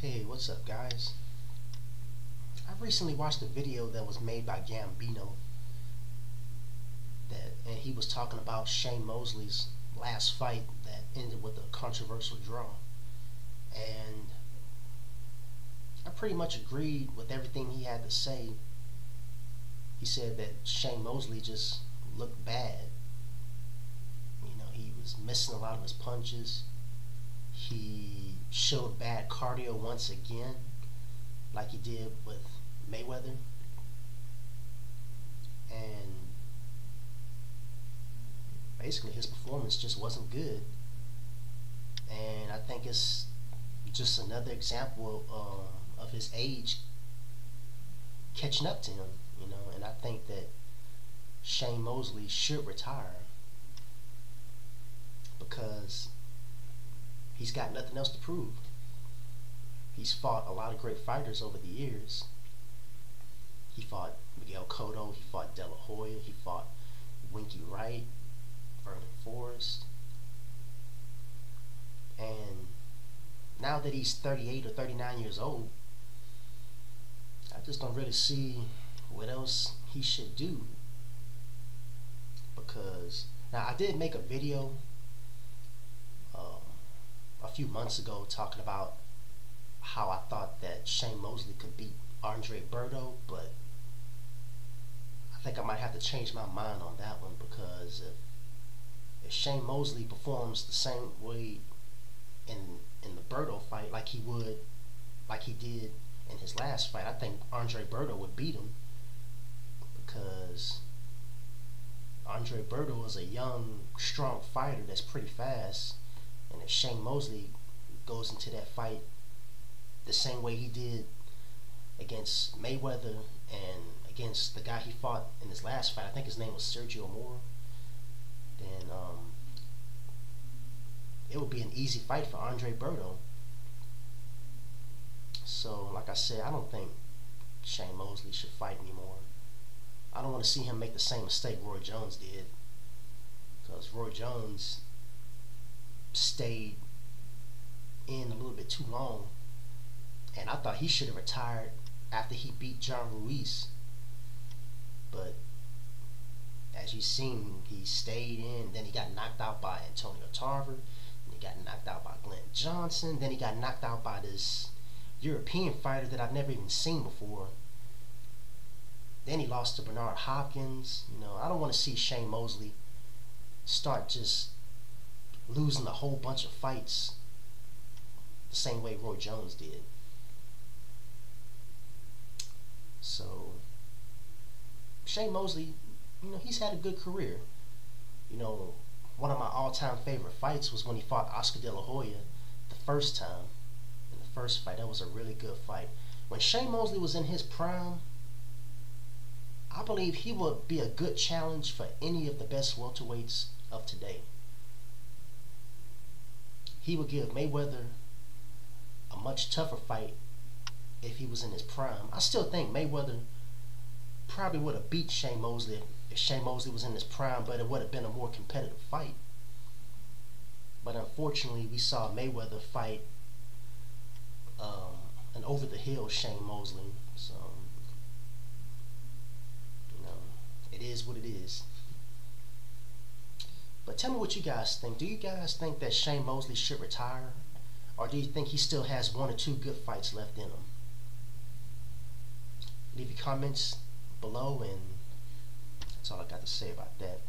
Hey, what's up, guys? I recently watched a video that was made by Gambino and he was talking about Shane Mosley's last fight that ended with a controversial draw. And I pretty much agreed with everything he had to say. He said that Shane Mosley just looked bad. He was missing a lot of his punches. He showed bad cardio once again, like he did with Mayweather. And basically his performance just wasn't good. And I think it's just another example of his age catching up to him, and I think that Shane Mosley should retire because he's got nothing else to prove. He's fought a lot of great fighters over the years. He fought Miguel Cotto, he fought De La Hoya, he fought Winky Wright, Vernon Forrest. And now that he's 38 or 39 years old, I just don't really see what else he should do. Because, now I did make a video a few months ago talking about how I thought that Shane Mosley could beat Andre Berto, but I think I might have to change my mind on that one, because if Shane Mosley performs the same way in the Berto fight like he did in his last fight, I think Andre Berto would beat him, because Andre Berto is a young, strong fighter that's pretty fast. And if Shane Mosley goes into that fight the same way he did against Mayweather and against the guy he fought in his last fight, I think his name was Sergio Mora, then it would be an easy fight for Andre Berto. So, like I said, I don't think Shane Mosley should fight anymore. I don't want to see him make the same mistake Roy Jones did, because Roy Jones stayed in a little bit too long, and I thought he should have retired after he beat John Ruiz. But as you've seen, he stayed in, then he got knocked out by Antonio Tarver, then he got knocked out by Glenn Johnson, then he got knocked out by this European fighter that I've never even seen before. Then he lost to Bernard Hopkins. I don't want to see Shane Mosley start just losing a whole bunch of fights the same way Roy Jones did. So Shane Mosley, he's had a good career. One of my all-time favorite fights was when he fought Oscar De La Hoya the first time. In the first fight, that was a really good fight. When Shane Mosley was in his prime, I believe he would be a good challenge for any of the best welterweights of today. He would give Mayweather a much tougher fight if he was in his prime. I still think Mayweather probably would have beat Shane Mosley if Shane Mosley was in his prime, but it would have been a more competitive fight. But unfortunately, we saw Mayweather fight an over-the-hill Shane Mosley. So, it is what it is. But tell me what you guys think. Do you guys think that Shane Mosley should retire? Or do you think he still has one or two good fights left in him? Leave your comments below, and that's all I got to say about that.